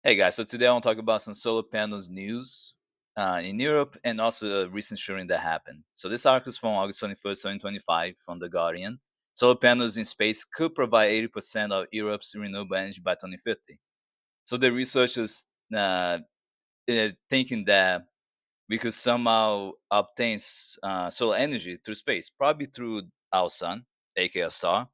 Hey guys, so today I want to talk about some solar panels news in Europe and also a recent shooting that happened. So this article is from August 21st, 2025 from The Guardian. Solar panels in space could provide 80% of Europe's renewable energy by 2050. So the researchers thinking that we could somehow obtain solar energy through space, probably through our sun, aka a star.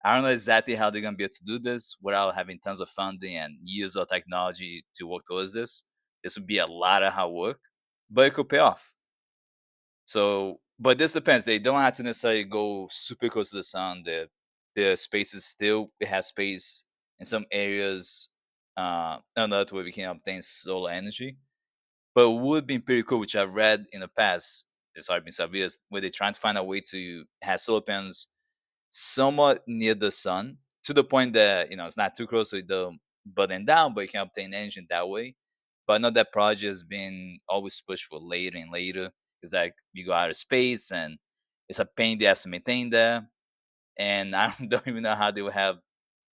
I don't know exactly how they're gonna be able to do this without having tons of funding and years of technology to work towards this. This would be a lot of hard work, but it could pay off. So, but this depends. They don't have to necessarily go super close to the sun. The space is still it has space in some areas on Earth where we can obtain solar energy. But it would be pretty cool, which I've read in the past. It's already been several years where they're trying to find a way to have solar panels somewhat near the sun to the point that it's not too close so it don't burn down, but you can obtain energy that way. But I know that project has been always pushed for later and later. It's like you go out of space and it's a pain in the ass to maintain there. And I don't even know how they will have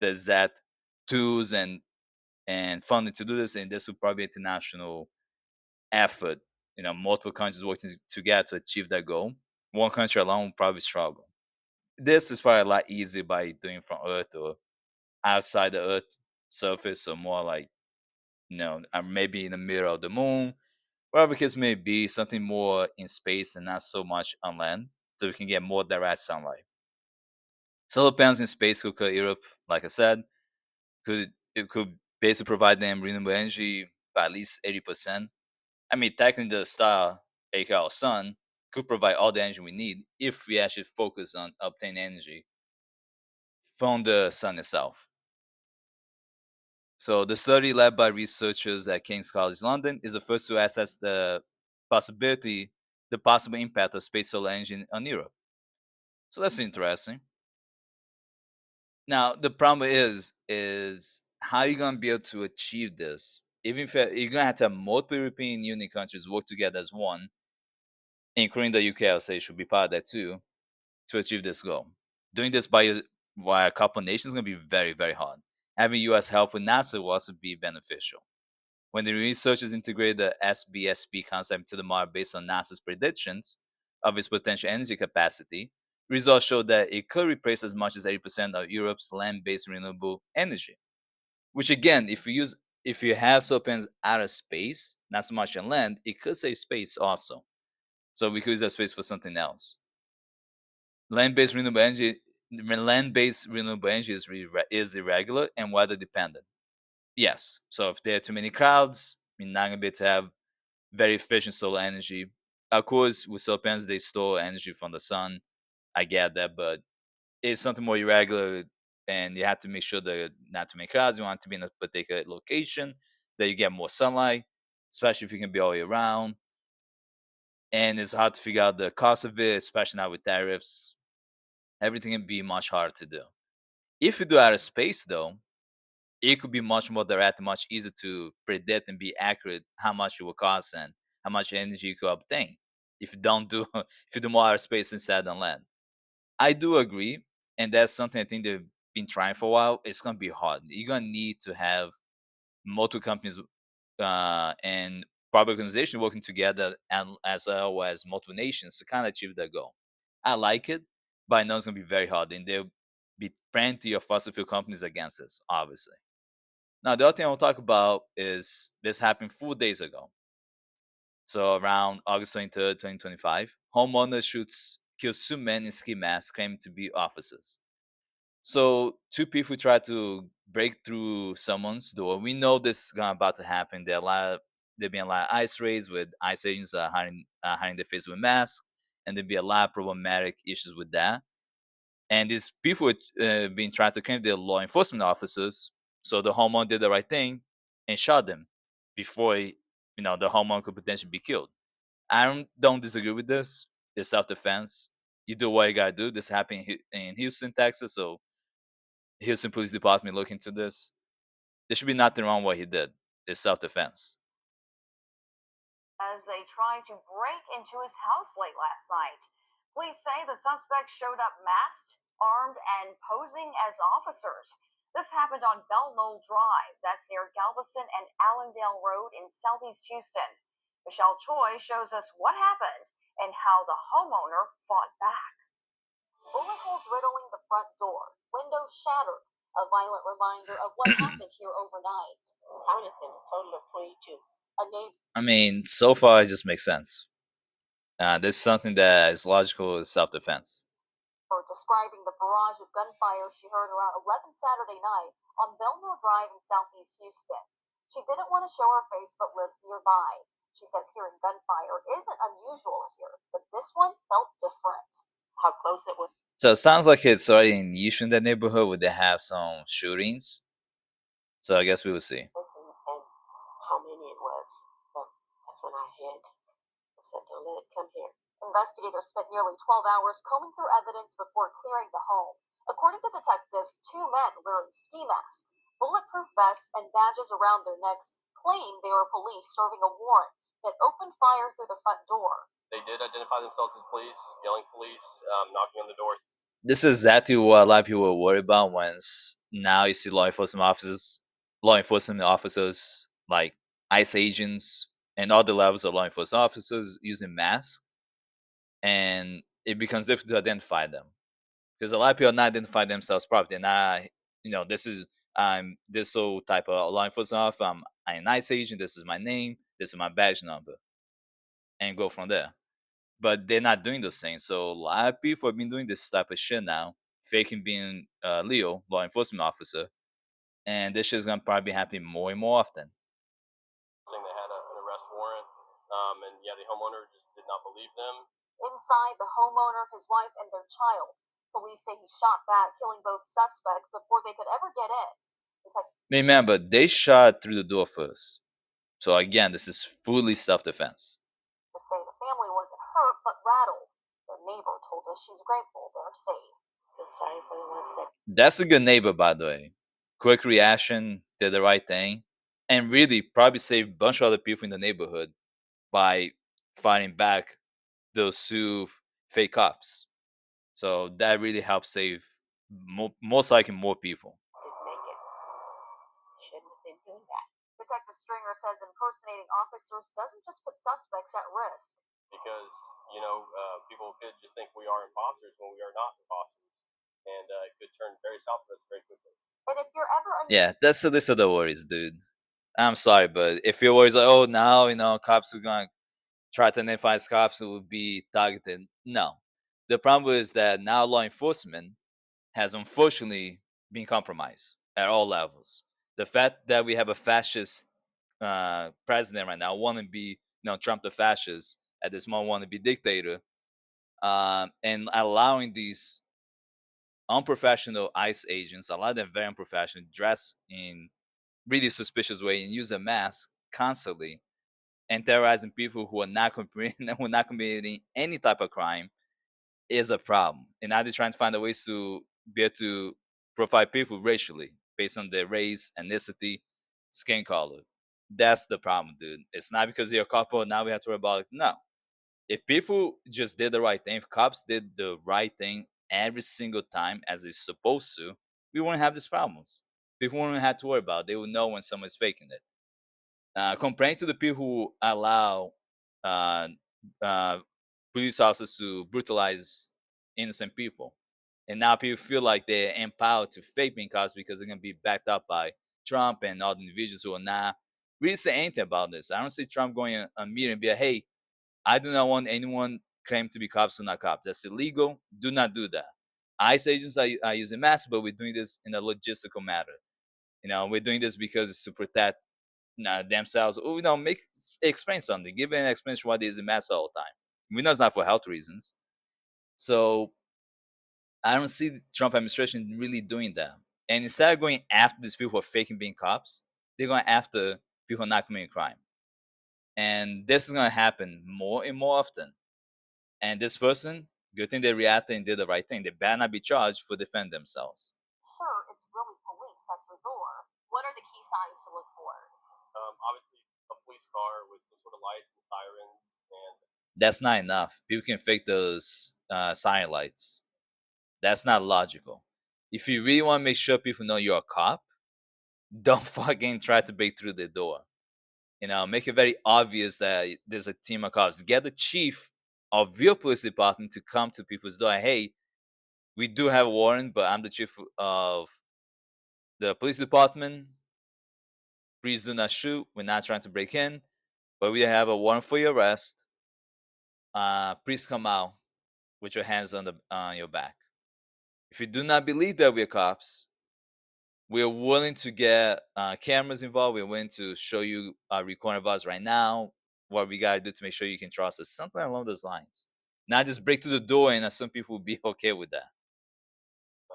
the exact tools and funding to do this. And this would probably be international effort. Multiple countries working together to achieve that goal. One country alone would probably struggle. This is probably a lot easier by doing from Earth or outside the Earth surface, or more like maybe in the middle of the moon, wherever the case may be, something more in space and not so much on land, so we can get more direct sunlight. Solar panels in space could cut Europe, like I said, could basically provide them renewable energy by at least 80%. I mean, technically, the star, aka our sun, could provide all the energy we need if we actually focus on obtaining energy from the sun itself. So the study led by researchers at King's College London is the first to assess possibility, the possible impact of space solar energy on Europe. So that's interesting. Now the problem is how you gonna be able to achieve this? Even if you're gonna have to have multiple European Union countries work together as one, including the UK, I'll say should be part of that too, to achieve this goal. Doing this by a couple nations is gonna be very, very hard. Having US help with NASA will also be beneficial. When the researchers integrated the SBSP concept into the model based on NASA's predictions of its potential energy capacity, results showed that it could replace as much as 80% of Europe's land-based renewable energy. Which again, if you have solar panels out of space, not so much on land, it could save space also. So we could use that space for something else. Land-based renewable energy, land-based renewable energy is irregular and weather dependent. Yes. So if there are too many clouds, you're not gonna be able to have very efficient solar energy. Of course, with solar panels, they store energy from the sun. I get that, but it's something more irregular, and you have to make sure that not too many clouds. You want it to be in a particular location that you get more sunlight, especially if you can be all year round. And it's hard to figure out the cost of it, especially now with tariffs. Everything can be much harder to do. If you do out of space, though, it could be much more direct, much easier to predict and be accurate how much it will cost and how much energy you could obtain if you don't do if you do more outer space instead on land. I do agree, and that's something I think they've been trying for a while. It's gonna be hard. You're gonna need to have multiple companies and private organizations working together, and as well as multiple nations to kind of achieve that goal. I like it, but I know it's gonna be very hard, and there'll be plenty of fossil fuel companies against this, obviously. Now, the other thing I want to talk about is this happened 4 days ago. So around August 23rd, 2025, homeowner shoots kills two men in ski masks claiming to be officers. So two people tried to break through someone's door. We know this is about to happen. There been a lot of ice raids with ice agents hiding their face with masks, and there'd be a lot of problematic issues with that. And these people were being tried to claim they're law enforcement officers. So the homeowner did the right thing and shot them before the homeowner could potentially be killed. I don't disagree with this. It's self defense. You do what you gotta do. This happened in Houston, Texas. So Houston Police Department look into this. There should be nothing wrong with what he did. It's self defense. As they tried to break into his house late last night. Police say the suspects showed up masked, armed, and posing as officers. This happened on Bell Knoll Drive, that's near Galveston and Allendale Road in southeast Houston. Michelle Choi shows us what happened and how the homeowner fought back. Bullet holes riddling the front door, windows shattered. A violent reminder of what happened here overnight. Counted them, a total of 22. A neighbor I mean, so far it just makes sense. This is something that is logical as self-defense. describing the barrage of gunfire she heard around 11 Saturday night on Belmore Drive in southeast Houston. She didn't want to show her face but lives nearby. She says hearing gunfire isn't unusual here, but this one felt different. How close it was. So it sounds like it's already in issue in that neighborhood where they have some shootings. So I guess we will see. Listen, and how many it was. So that's when I hid. I said, don't let it come here. Investigators spent nearly 12 hours combing through evidence before clearing the home. According to detectives, two men wearing ski masks, bulletproof vests, and badges around their necks claimed they were police serving a warrant that opened fire through the front door. They did identify themselves as police, yelling police, knocking on the door. This is exactly what a lot of people are worried about when now you see law enforcement officers like ICE agents and other levels of law enforcement officers using masks, and it becomes difficult to identify them because a lot of people are not identifying themselves properly. And this is I'm this so type of law enforcement officer. I'm an ICE agent. This is my name. This is my badge number, and go from there. But they're not doing the same. So a lot of people have been doing this type of shit now, faking being Leo, law enforcement officer, and this shit's gonna probably be happening more and more often. Saying they had an arrest warrant, and yeah, the homeowner just did not believe them. Inside, the homeowner, his wife, and their child. Police say he shot back, killing both suspects before they could ever get in. Remember, they shot through the door first. So again, this is fully self-defense. To say the family wasn't hurt but rattled. Their neighbor told us she's grateful they're safe. Feel sorry for the ones that. That's a good neighbor, by the way. Quick reaction, did the right thing, and really probably saved a bunch of other people in the neighborhood by fighting back those two fake cops. So that really helped save most likely more people. Didn't make it. Shouldn't have been doing that. Detective Stringer says impersonating officers doesn't just put suspects at risk. Because, people could just think we are imposters when we are not imposters. And it could turn very south for us very quickly. And if you're ever Yeah, that's the list of the worries, dude. I'm sorry, but if your worries like, oh, now cops are gonna try to identify as cops who will be targeted. No, the problem is that now law enforcement has unfortunately been compromised at all levels. The fact that we have a fascist president right now, want to be, Trump the fascist at this moment, want to be dictator, and allowing these unprofessional ICE agents, a lot of them very unprofessional, dress in really suspicious way and use a mask constantly and terrorizing people who are not committing who are not committing any type of crime is a problem. And now they're trying to find a ways to be able to profile people racially based on their race, ethnicity, skin color. That's the problem, dude. It's not because you're a couple. Now we have to worry about it. No. If people just did the right thing, if cops did the right thing every single time as they're supposed to, we wouldn't have these problems. People wouldn't have to worry about it. They would know when someone's faking it. Comparing to the people who allow uh, uh, police officers to brutalize innocent people, and now people feel like they're empowered to fake being cops because they're gonna be backed up by Trump and all the individuals who are not really say anything about this. I don't see Trump going on a meeting and be like, "Hey, I do not want anyone claim to be cops who are not cops. That's illegal. Do not do that." ICE agents are using masks, but we're doing this in a logistical matter. We're doing this because it's to protect themselves, or explain something, give an explanation why they use a mask all the time. We know it's not for health reasons. So I don't see the Trump administration really doing that. And instead of going after these people who are faking being cops, they're going after people who are not committing crime. And this is going to happen more and more often. And this person, good thing they reacted and did the right thing. They better not be charged for defending themselves. Sure, it's really police at your door. What are the key signs to look for? Obviously, a police car with some sort of lights and sirens, and That's not enough. People can fake those siren lights. That's not logical. If you really want to make sure people know you're a cop, don't fucking try to break through the door. Make it very obvious that there's a team of cops. Get the chief of your police department to come to people's door. Hey, we do have a warrant, but I'm the chief of the police department. Please do not shoot. We're not trying to break in, but we have a warrant for your arrest. Please come out with your hands on your back. If you do not believe that we're cops, we're willing to get cameras involved. We're willing to show you a recording of us right now. What we gotta do to make sure you can trust us. Something along those lines. Not just break through the door and assume people will be okay with that. A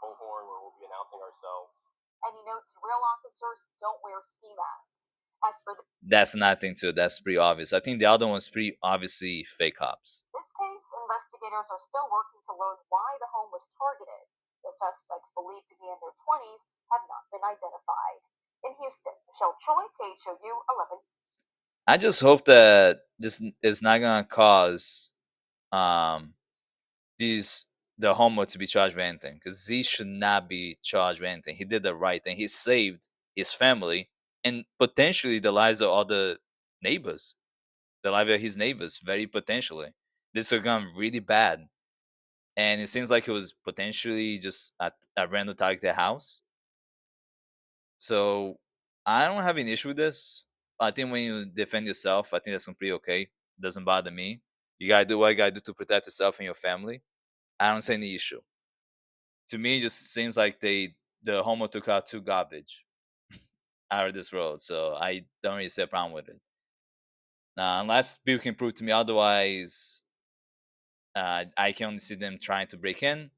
bullhorn where we'll be announcing ourselves. And he notes real officers don't wear ski masks. As for That's another thing too. That's pretty obvious. I think the other one's pretty obviously fake cops. this case, investigators are still working to learn why the home was targeted. The suspects, believed to be in their 20s, have not been identified. In Houston, Michelle Choi, KHOU 11. I just hope that this is not gonna cause um these the homo to be charged with anything, because he should not be charged with anything. He did the right thing. He saved his family and potentially the lives of other neighbors, the life of his neighbors, very potentially. This could gone really bad, and it seems like it was potentially just a random targeted house. So I don't have an issue with this. I think when you defend yourself, I think that's completely okay. Doesn't bother me. You gotta do what you gotta do to protect yourself and your family. I don't see any issue. To me, it just seems like the homo took out two garbage out of this world. So I don't really see a problem with it. Unless people can prove to me otherwise, I can only see them trying to break in.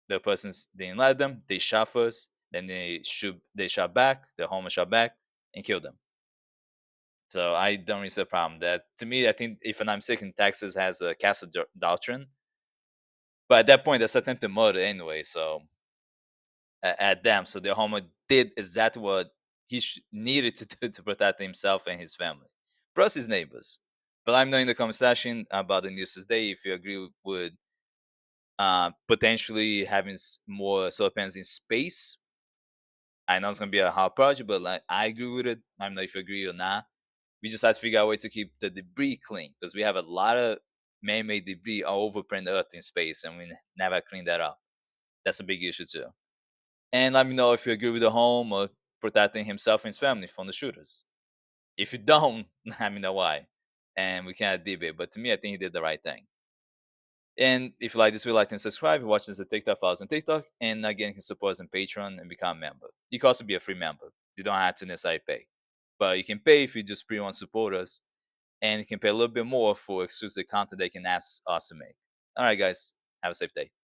The persons didn't let them. They shot first, then they shoot. They shot back. The homo shot back and killed them. So I don't really see a problem. That to me, I think if I'm not mistaken, Texas has a castle doctrine, but at that point, that's attempted murder anyway. So at them. So the homo did exactly what he needed to do to protect himself and his family, plus his neighbors. But let me know in the comment section about the news today if you agree with potentially having more solar panels in space. I know it's gonna be a hard project, but like I agree with it. I don't know if you agree or not. We just have to figure out a way to keep the debris clean because we have a lot of man-made debris all over planet Earth in space, and we never clean that up. That's a big issue too. And let me know if you agree with the home or protecting himself and his family from the shooters. If you don't, let me know why. And we can have debate. But to me, I think he did the right thing. And if you like this video, like and subscribe. If you're watching this on TikTok, follow us on TikTok. And again, you can support us on Patreon and become a member. You can also be a free member. You don't have to necessarily pay. But you can pay if you just pretty want to support us. And you can pay a little bit more for exclusive content they can ask us to make. All right, guys. Have a safe day.